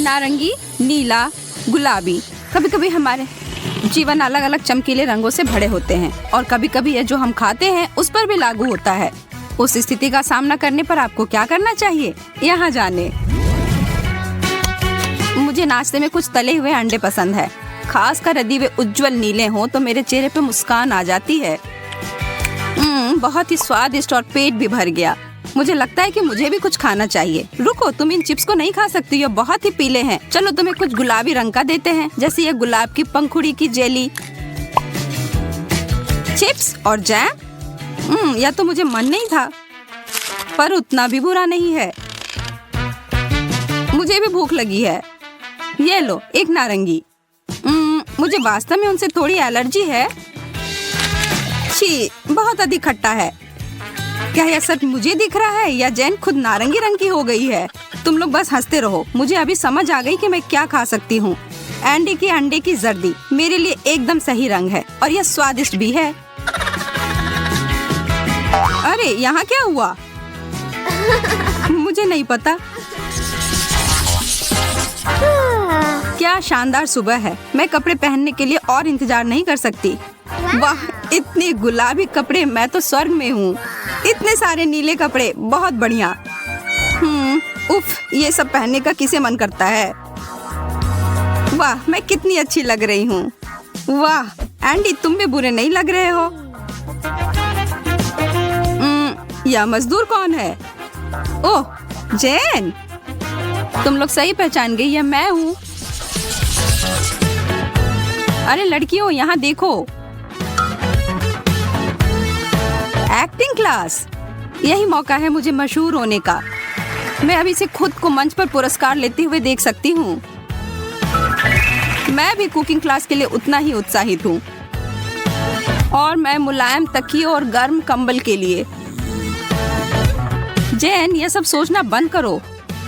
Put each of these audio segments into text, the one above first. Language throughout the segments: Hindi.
नारंगी, नीला, गुलाबी। कभी कभी हमारे जीवन अलग अलग चमकीले रंगों से भरे होते हैं और कभी कभी यह जो हम खाते हैं उस पर भी लागू होता है। उस स्थिति का सामना करने पर आपको क्या करना चाहिए, यहाँ जाने। मुझे नाश्ते में कुछ तले हुए अंडे पसंद है, खासकर यदि वे उज्जवल नीले हों तो मेरे चेहरे पे मुस्कान आ जाती है। बहुत ही स्वादिष्ट और पेट भी भर गया। मुझे लगता है कि मुझे भी कुछ खाना चाहिए। रुको, तुम इन चिप्स को नहीं खा सकती, ये बहुत ही पीले हैं। चलो तुम्हें कुछ गुलाबी रंग का देते हैं, जैसे ये गुलाब की पंखुड़ी की जेली। चिप्स और जैम, या तो मुझे मन नहीं था, पर उतना भी बुरा नहीं है। मुझे भी भूख लगी है। ये लो एक नारंगी। मुझे वास्तव में उनसे थोड़ी एलर्जी है। छी, बहुत अधिक खट्टा है। क्या यह सच मुझे दिख रहा है या जैन खुद नारंगी रंग की हो गई है? तुम लोग बस हंसते रहो। मुझे अभी समझ आ गई कि मैं क्या खा सकती हूँ। एंडी की अंडे की जर्दी मेरे लिए एकदम सही रंग है और यह स्वादिष्ट भी है। अरे यहाँ क्या हुआ? मुझे नहीं पता। क्या शानदार सुबह है। मैं कपड़े पहनने के लिए और इंतजार नहीं कर सकती। वाह, इतने गुलाबी कपड़े, मैं तो स्वर्ग में हूँ। इतने सारे नीले कपड़े, बहुत बढ़िया। उफ, ये सब पहनने का किसे मन करता है। वाह, मैं कितनी अच्छी लग रही हूँ। वाह एंडी, तुम भी बुरे नहीं लग रहे हो। यह मजदूर कौन है? ओह, जैन, तुम लोग सही पहचान गई, यह मैं हूँ। अरे लड़कियों, यहाँ देखो। एक्टिंग क्लास, यही मौका है मुझे मशहूर होने का। मैं अभी से खुद को मंच पर पुरस्कार लेते हुए देख सकती हूँ। मैं भी कुकिंग क्लास के लिए उतना ही उत्साहित हूँ, और मैं मुलायम तकिए और गर्म कंबल के लिए। जैन, ये सब सोचना बंद करो।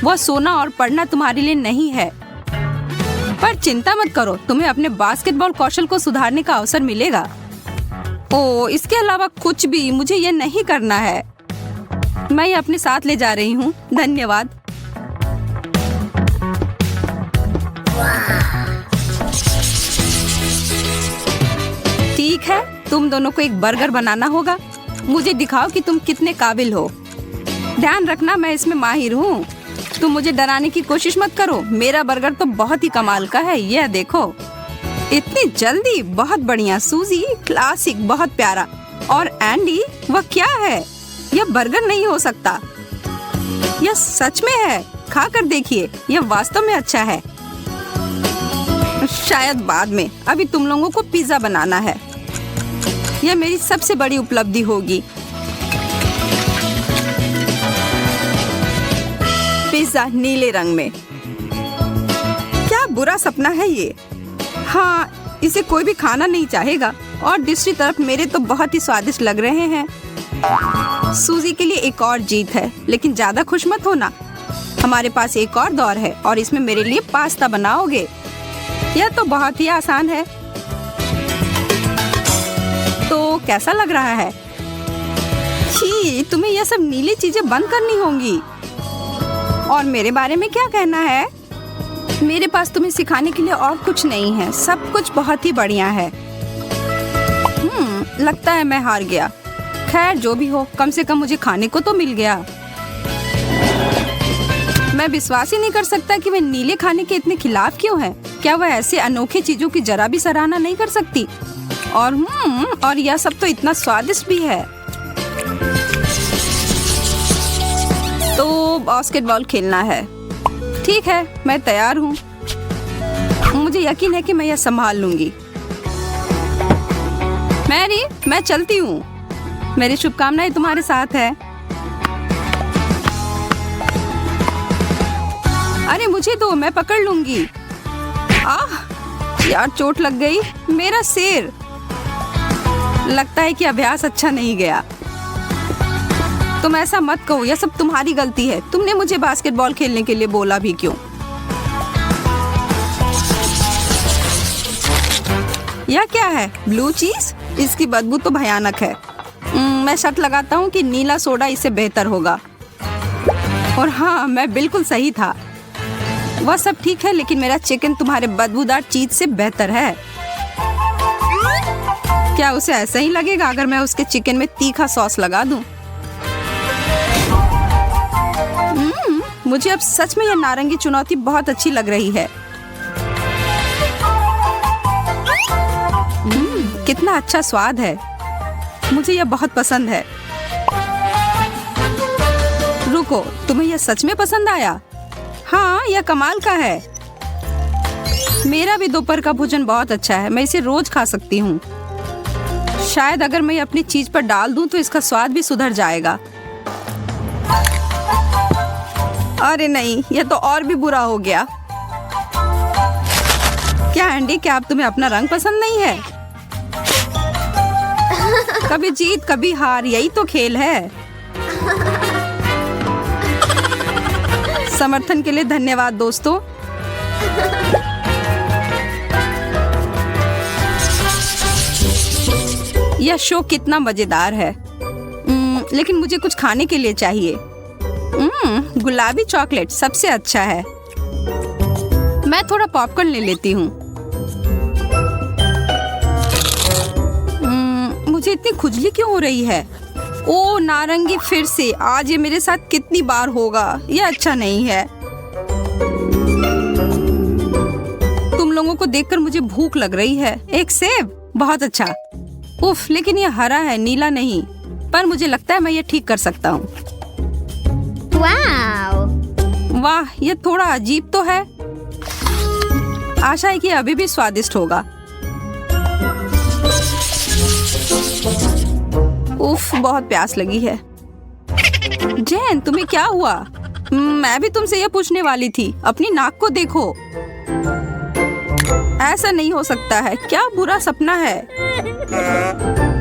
वह सोना और पढ़ना तुम्हारे लिए नहीं है। पर चिंता मत करो, तुम्हें अपने बास्केटबॉल कौशल को सुधारने का अवसर मिलेगा। ओह, इसके अलावा कुछ भी मुझे ये नहीं करना है। मैं ये अपने साथ ले जा रही हूँ। धन्यवाद। ठीक है, तुम दोनों को एक बर्गर बनाना होगा। मुझे दिखाओ कि तुम कितने काबिल हो। ध्यान रखना, मैं इसमें माहिर हूँ। तुम मुझे डराने की कोशिश मत करो। मेरा बर्गर तो बहुत ही कमाल का है। यह देखो, इतनी जल्दी, बहुत बढ़िया। सूजी, क्लासिक, बहुत प्यारा। और एंडी, वह क्या है? यह बर्गर नहीं हो सकता। यह सच में है। खाकर देखिए, यह वास्तव में अच्छा है। शायद बाद में। अभी तुम लोगों को पिज्जा बनाना है। यह मेरी सबसे बड़ी उपलब्धि होगी। पिज्जा नीले रंग में। क्या बुरा सपना है ये। हाँ, इसे कोई भी खाना नहीं चाहेगा। और दूसरी तरफ मेरे तो बहुत ही स्वादिष्ट लग रहे हैं। सूजी के लिए एक और जीत है, लेकिन ज्यादा खुश मत होना। हमारे पास एक और दौर है और इसमें मेरे लिए पास्ता बनाओगे। यह तो बहुत ही आसान है। तो कैसा लग रहा है? छी, तुम्हें यह सब नीली चीजें बंद करनी होंगी। और मेरे बारे में क्या कहना है? मेरे पास तुम्हें सिखाने के लिए और कुछ नहीं है। सब कुछ बहुत ही बढ़िया है। लगता है मैं हार गया। खैर, जो भी हो, कम से कम मुझे खाने को तो मिल गया। मैं विश्वास ही नहीं कर सकता कि वह नीले खाने के इतने खिलाफ क्यों है। क्या वह ऐसे अनोखे चीजों की जरा भी सराहना नहीं कर सकती? और यह सब तो इतना स्वादिष्ट भी है। तो बास्केटबॉल खेलना है। ठीक है, मैं तैयार हूँ। मुझे यकीन है कि मैं यह संभाल लूंगी। मैरी, मैं चलती हूँ। मेरी शुभकामनाएं तुम्हारे साथ है। अरे मुझे दो, मैं पकड़ लूंगी। यार, चोट लग गई। मेरा सिर। लगता है कि अभ्यास अच्छा नहीं गया। तुम ऐसा मत कहो, यह सब तुम्हारी गलती है। तुमने मुझे बास्केटबॉल खेलने के लिए बोला भी क्यों? यह क्या है? ब्लू चीज? इसकी बदबू तो भयानक है। मैं शर्त लगाता हूँ कि नीला सोडा इससे बेहतर होगा। और हाँ, मैं बिल्कुल सही था। वह सब ठीक है, लेकिन मेरा चिकन तुम्हारे बदबूदार चीज से बेहतर है। क्या उसे ऐसा ही लगेगा अगर मैं उसके चिकन में तीखा सॉस लगा दूं? मुझे अब सच में यह नारंगी चुनौती बहुत अच्छी लग रही है। कितना अच्छा स्वाद है, मुझे यह बहुत पसंद है। रुको, तुम्हें यह सच में पसंद आया? हाँ, यह कमाल का है। मेरा भी दोपहर का भोजन बहुत अच्छा है, मैं इसे रोज खा सकती हूँ। शायद अगर मैं अपनी चीज पर डाल दूं तो इसका स्वाद भी सुधर जाएगा। अरे नहीं, यह तो और भी बुरा हो गया। क्या एंडी, क्या अब तुम्हें अपना रंग पसंद नहीं है? कभी जीत कभी हार, यही तो खेल है। समर्थन के लिए धन्यवाद दोस्तों। यह शो कितना मजेदार है। लेकिन मुझे कुछ खाने के लिए चाहिए। गुलाबी चॉकलेट सबसे अच्छा है। मैं थोड़ा पॉपकॉर्न ले लेती हूँ। मुझे इतनी खुजली क्यों हो रही है? ओ नारंगी, फिर से आज ये मेरे साथ कितनी बार होगा। यह अच्छा नहीं है। तुम लोगों को देखकर मुझे भूख लग रही है। एक सेब, बहुत अच्छा। उफ, लेकिन यह हरा है, नीला नहीं। पर मुझे लगता है मैं ये ठीक कर सकता हूँ। वाह, यह थोड़ा अजीब तो है। आशा है कि अभी भी स्वादिष्ट होगा। उफ, बहुत प्यास लगी है। जैन, तुम्हें क्या हुआ? मैं भी तुमसे यह पूछने वाली थी। अपनी नाक को देखो। ऐसा नहीं हो सकता है। क्या बुरा सपना है।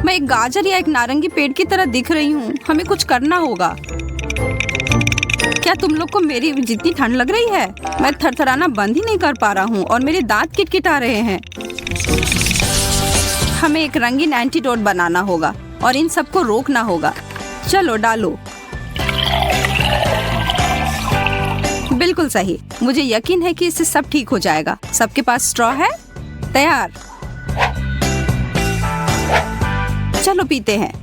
मैं एक गाजर या एक नारंगी पेड़ की तरह दिख रही हूँ। हमें कुछ करना होगा। क्या तुम लोग को मेरी जितनी ठंड लग रही है? मैं थरथराना बंद ही नहीं कर पा रहा हूँ और मेरे दांत किटकिटा रहे हैं। हमें एक रंगीन एंटीडोट बनाना होगा और इन सबको रोकना होगा। चलो डालो। बिल्कुल सही। मुझे यकीन है कि इससे सब ठीक हो जाएगा। सबके पास स्ट्रॉ है? तैयार। चलो पीते हैं।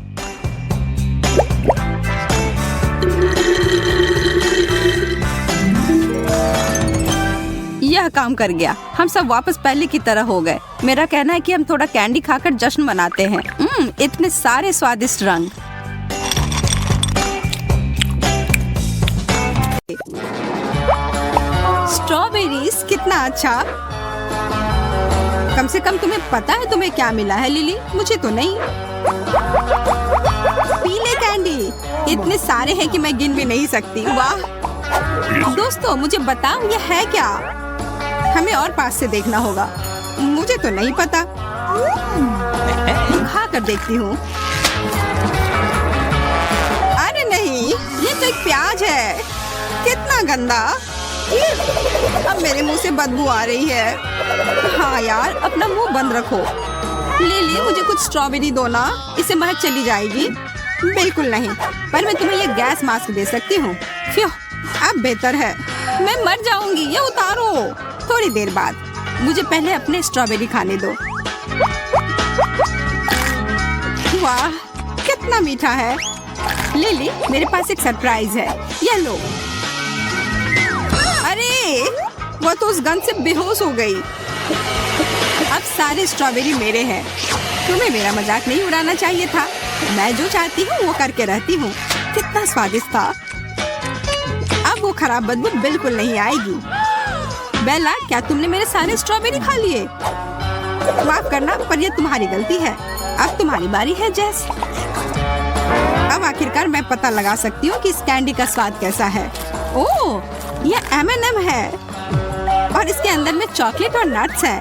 यह काम कर गया। हम सब वापस पहले की तरह हो गए। मेरा कहना है कि हम थोड़ा कैंडी खाकर जश्न मनाते हैं। इतने सारे स्वादिष्ट रंग। स्ट्रॉबेरीज, कितना अच्छा। कम से कम तुम्हें पता है तुम्हें क्या मिला है लिली? मुझे तो नहीं। पीले कैंडी इतने सारे हैं कि मैं गिन भी नहीं सकती। वाह दोस्तों, मुझे बताओ यह है क्या? हमें और पास से देखना होगा। मुझे तो नहीं पता। खा कर देखती हूँ। अरे नहीं, ये तो एक प्याज है। कितना गंदा। अब मेरे मुंह से बदबू आ रही है। हाँ यार, अपना मुंह बंद रखो। लिली, मुझे कुछ स्ट्रॉबेरी दो ना, इससे महक चली जाएगी। बिल्कुल नहीं, पर मैं तुम्हें ये गैस मास्क दे सकती हूँ। अब बेहतर है। मैं मर जाऊंगी, ये उतारो। थोड़ी देर बाद। मुझे पहले अपने स्ट्रॉबेरी खाने दो। वाह, कितना मीठा है। लिली, मेरे पास एक सरप्राइज है। ये लो। अरे, वो तो उस गंध से बेहोश हो गई। अब सारे स्ट्रॉबेरी मेरे हैं। तुम्हें मेरा मजाक नहीं उड़ाना चाहिए था। मैं जो चाहती हूँ वो करके रहती हूँ। कितना स्वादिष्ट था। अब वो खराब बदबू बिल्कुल नहीं आएगी। बेला, क्या तुमने मेरे सारे स्ट्रॉबेरी खा लिए? माफ करना, पर ये तुम्हारी गलती है। अब तुम्हारी बारी है जेस। अब आखिरकार मैं पता लगा सकती हूँ कि इस कैंडी का स्वाद कैसा है। ओह, ये M&M है और इसके अंदर में चॉकलेट और नट्स है।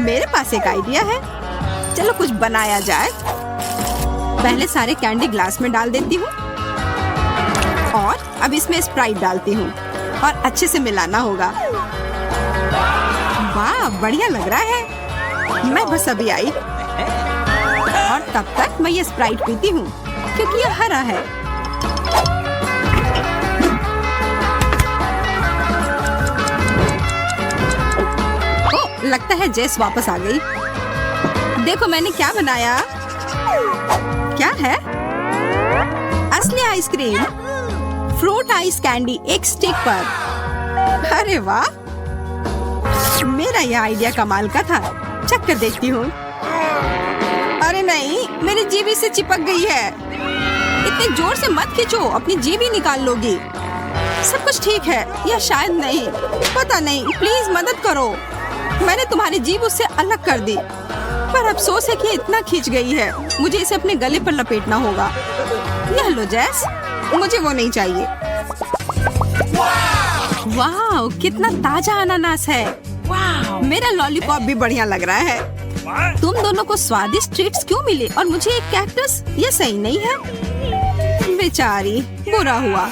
मेरे पास एक आइडिया है। चलो कुछ बनाया जाए। पहले सारे कैंडी ग्लास में डाल देती हूँ और अब इसमें स्प्राइट डालती हूँ और अच्छे से मिलाना होगा। वाह, बढ़िया लग रहा है। मैं बस अभी आई और तब तक मैं ये स्प्राइट पीती हूँ क्योंकि ये हरा है। लगता है जेस वापस आ गई। देखो मैंने क्या बनाया। क्या है? असली आइसक्रीम, फ्रूट आइस कैंडी एक स्टिक पर। अरे वाह, मेरा यह आइडिया कमाल का था। चख कर देखती हूँ। अरे नहीं, मेरी जीभ से चिपक गई है। इतने जोर से मत खींचो, अपनी जीभ ही निकाल लोगी। सब कुछ ठीक है या शायद नहीं, पता नहीं। प्लीज मदद करो। मैंने तुम्हारी जीभ उससे अलग कर दी, पर अफसोस है कि इतना खींच गई है। मुझे इसे अपने गले पर लपेटना होगा। यह लो जेस, मुझे वो नहीं चाहिए। वाह, कितना ताजा अनानास है। मेरा लॉलीपॉप भी बढ़िया लग रहा है। तुम दोनों को स्वादिष्ट ट्रीट्स क्यों मिले और मुझे एक कैक्टस? ये सही नहीं है। बेचारी, बुरा हुआ।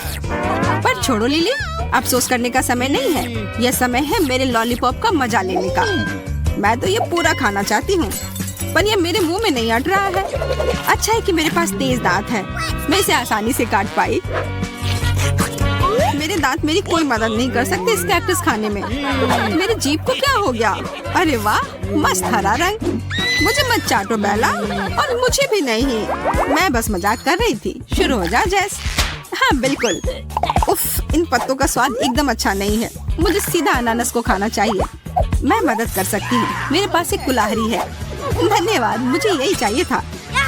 पर छोड़ो लिली, अफसोस करने का समय नहीं है। यह समय है मेरे लॉलीपॉप का मजा लेने का। मैं तो ये पूरा खाना चाहती हूँ, पर ये मेरे मुंह में नहीं अट रहा है। अच्छा है कि मेरे पास तेज दांत है, मैं इसे आसानी से काट पाई। मेरे दांत मेरी कोई मदद नहीं कर सकते इस कैक्टस खाने में। मेरी जीभ को क्या हो गया? अरे वाह, मस्त हरा रंग। मुझे मत चाटो बेला, और मुझे भी नहीं। मैं बस मजाक कर रही थी। शुरू हो जा जेस। हाँ बिल्कुल। उफ, इन पत्तों का स्वाद एकदम अच्छा नहीं है। मुझे सीधा अनानास को खाना चाहिए। मैं मदद कर सकती हूँ, मेरे पास एक कुल्हाड़ी है। धन्यवाद, मुझे यही चाहिए था।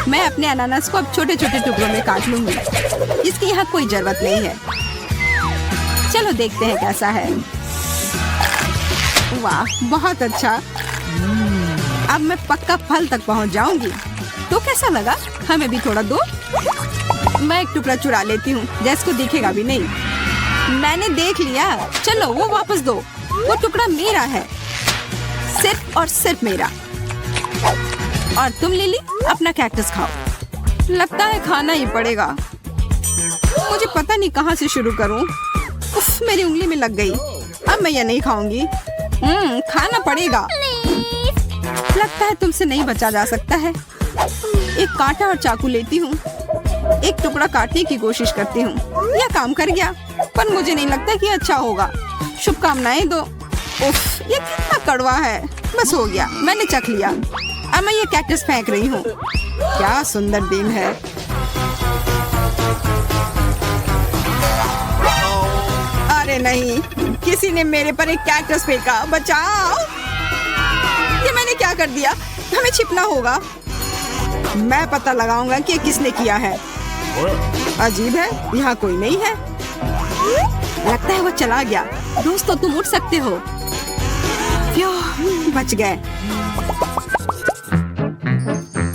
मैं अपने अनानास को अब छोटे छोटे टुकड़ों में काट लूंगी। इसकी यहाँ कोई जरूरत नहीं है। चलो देखते हैं कैसा है। वाह, बहुत अच्छा। अब मैं पक्का फल तक पहुँच जाऊंगी। तो कैसा लगा? हमें भी थोड़ा दो। मैं एक टुकड़ा चुरा लेती हूँ, जेस को दिखेगा भी नहीं। मैंने देख लिया। चलो वो वापस दो। वो टुकड़ा मेरा है, सिर्फ और सिर्फ मेरा। और तुम लिली अपना कैक्टस खाओ। लगता है खाना ही पड़ेगा। मुझे पता नहीं कहाँ से शुरू करूँ। उफ, मेरी उंगली में लग गई। अब मैं ये नहीं खाऊंगी। खाना पड़ेगा। लगता है तुमसे नहीं बचा जा सकता है। एक कांटा और चाकू लेती हूँ। एक टुकड़ा काटने की कोशिश करती हूँ। यह काम कर गया, पर मुझे नहीं लगता कि अच्छा होगा। शुभकामनाएं दो। उफ, ये कितना कड़वा है। बस हो गया, मैंने चख लिया। अब मैं ये कैक्टस फेंक रही हूँ। क्या सुंदर दिन है। अरे नहीं, किसी ने मेरे पर एक कैक्टस फेंका। बचाओ! ये मैंने क्या कर दिया? हमें छिपना होगा। मैं पता लगाऊंगा कि किसने किया है। अजीब है, यहाँ कोई नहीं है। लगता है वो चला गया। दोस्तों, तुम उठ सकते हो। बच गए।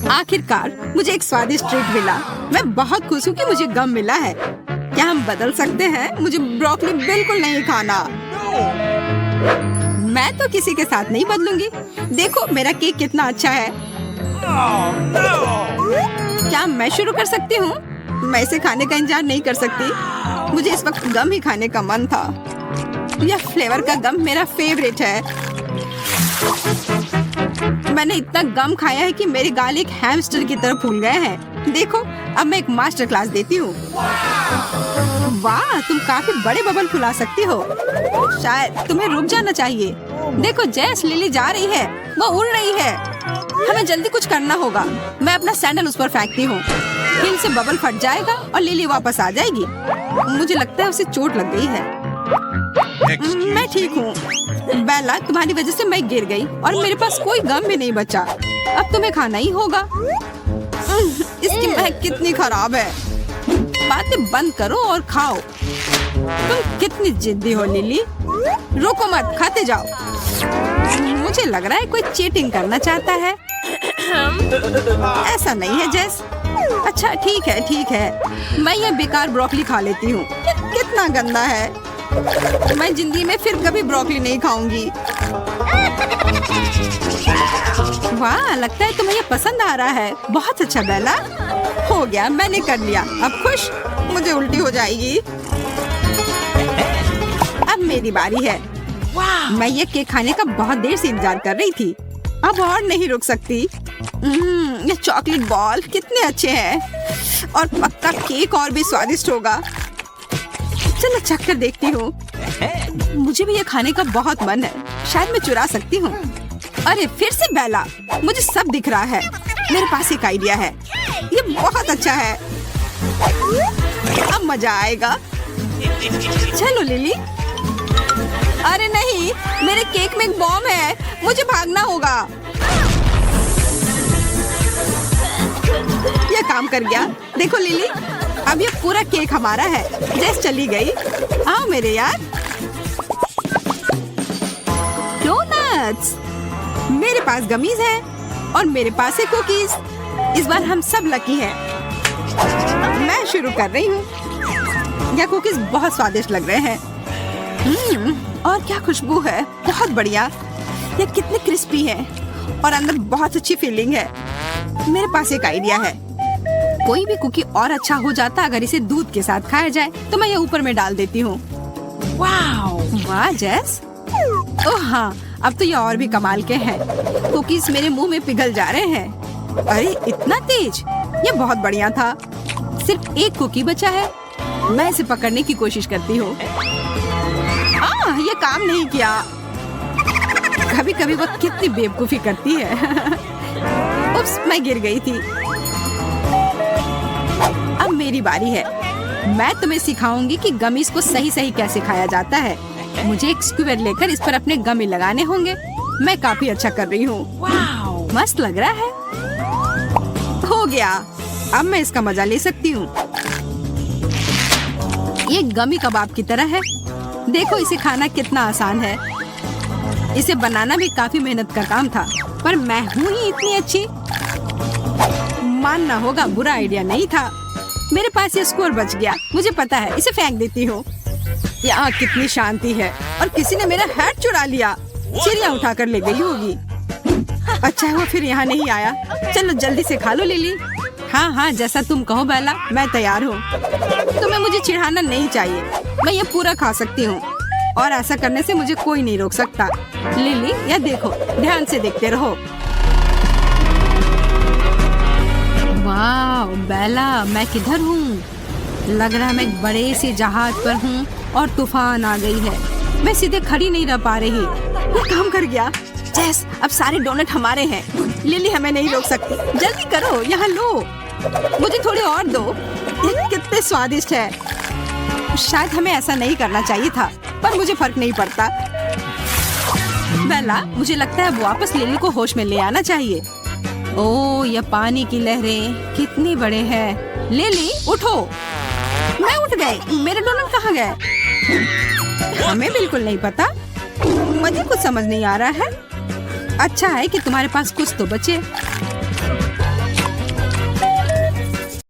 आखिरकार मुझे एक स्वादिष्ट ट्रीट मिला। मैं बहुत खुश हूँ कि मुझे गम मिला है। क्या हम बदल सकते हैं? मुझे ब्रोकली बिल्कुल नहीं खाना। मैं तो किसी के साथ नहीं बदलूंगी। देखो मेरा केक कितना अच्छा है। क्या मैं शुरू कर सकती हूँ? मैं इसे खाने का इंतजार नहीं कर सकती। मुझे इस वक्त गम ही खाने का मन था। यह फ्लेवर का गम मेरा फेवरेट है। मैंने इतना गम खाया है कि मेरे गाल एक हैमस्टर की तरह फूल गए हैं। देखो, अब मैं एक मास्टर क्लास देती हूँ। वाह, तुम काफी बड़े बबल फुला सकती हो। शायद तुम्हें रुक जाना चाहिए। देखो जेस, लिली जा रही है। वो उड़ रही है। हमें जल्दी कुछ करना होगा। मैं अपना सैंडल उस पर फेंकती हूँ। हिल से बबल फट जाएगा और लिली वापस आ जाएगी। मुझे लगता है उसे चोट लग गई है। मैं ठीक हूँ। बेला, तुम्हारी वजह से मैं गिर गई और मेरे पास कोई गम भी नहीं बचा। अब तुम्हें खाना ही होगा। इसकी महक कितनी खराब है। बातें बंद करो और खाओ। तुम कितनी जिद्दी हो लिली। रुको मत, खाते जाओ। मुझे लग रहा है कोई चीटिंग करना चाहता है। ऐसा नहीं है जेस। अच्छा ठीक है। मैं ये बेकार ब्रोकली खा लेती हूँ। कितना गंदा है। मैं जिंदगी में फिर कभी ब्रोकली नहीं खाऊंगी। वाह, लगता है तुम्हें ये पसंद आ रहा है। बहुत अच्छा बेला। हो गया, मैंने कर लिया। अब खुश? मुझे उल्टी हो जाएगी। अब मेरी बारी है। मैं ये केक खाने का बहुत देर से इंतजार कर रही थी। अब और नहीं रुक सकती। ये चॉकलेट बॉल कितने अच्छे हैं और पक्का केक और भी स्वादिष्ट होगा। चलो चख कर देखती हूँ। मुझे भी ये खाने का बहुत मन है। शायद मैं चुरा सकती हूँ। अरे फिर से बेला, मुझे सब दिख रहा है। मेरे पास एक आइडिया है, ये बहुत अच्छा है। अब मजा आएगा। चलो लिली। अरे नहीं, मेरे केक में एक बॉम्ब है, मुझे भागना होगा। ये काम कर गया। देखो लिली, अब ये पूरा केक हमारा है। जेस चली गई। आओ मेरे यार। डोनट्स। मेरे पास गमीज है और मेरे पास है कुकीज। इस बार हम सब लकी हैं। मैं शुरू कर रही हूँ। यह कुकीज बहुत स्वादिष्ट लग रहे हैं। और क्या खुशबू है, बहुत बढ़िया। ये कितने क्रिस्पी है और अंदर बहुत अच्छी फीलिंग है। मेरे पास एक आइडिया है। कोई भी कुकी और अच्छा हो जाता अगर इसे दूध के साथ खाया जाए। तो मैं ये ऊपर में डाल देती हूँ। वाह जेस। ओह हाँ, अब तो ये और भी कमाल के हैं। कुकीज मेरे मुंह में पिघल जा रहे हैं। अरे इतना तेज, ये बहुत बढ़िया था। सिर्फ एक कुकी बचा है। मैं इसे पकड़ने की कोशिश करती हूँ। ये काम नहीं किया। कभी कभी वो कितनी बेवकूफी करती है। उप्स, मैं गिर गई थी। अब मेरी बारी है। मैं तुम्हें सिखाऊंगी कि गमीज को सही सही कैसे खाया जाता है। मुझे एक स्क्वायर लेकर इस पर अपने गमी लगाने होंगे। मैं काफी अच्छा कर रही हूँ। मस्त लग रहा है। हो गया। अब मैं इसका मजा ले सकती हूँ। ये गमी कबाब की तरह है। देखो इसे खाना कितना आसान है। इसे बनाना भी काफी मेहनत का काम था, पर मैं हूँ ही इतनी अच्छी। मानना होगा, बुरा आइडिया नहीं था। मेरे पास ये स्कोर बच गया। मुझे पता है, इसे फेंक देती हूँ। यहाँ कितनी शांति है और किसी ने मेरा हैट चुरा लिया। चिड़िया उठा कर ले गई होगी। अच्छा है वो फिर यहाँ नहीं आया। चलो जल्दी से खा लो लिली। हाँ, जैसा तुम कहो बेला, मैं तैयार हूँ। तुम्हें मुझे चिढ़ाना नहीं चाहिए। मैं ये पूरा खा सकती हूँ और ऐसा करने से मुझे कोई नहीं रोक सकता। लिली, यह देखो, ध्यान से देखते रहो। वाह बेला, मैं किधर हूँ? लग रहा है मैं एक बड़े से जहाज पर हूँ और तूफान आ गई है। मैं सीधे खड़ी नहीं रह पा रही। ये काम कर गया। जेस, अब सारे डोनट हमारे हैं। लिली हमें नहीं रोक सकती। जल्दी करो, यहाँ लो। मुझे थोड़ी और दो। ये कितने स्वादिष्ट है। शायद हमें ऐसा नहीं करना चाहिए था, पर मुझे फर्क नहीं पड़ता। बेला, मुझे लगता है अब वापस लिली को होश में ले आना चाहिए। ओह, ये पानी की लहरें कितनी बड़े हैं। लिली उठो। मैं उठ गई। मेरे डोनट कहाँ गए? हमें बिल्कुल नहीं पता। मुझे कुछ समझ नहीं आ रहा है। अच्छा है कि तुम्हारे पास कुछ तो बचे।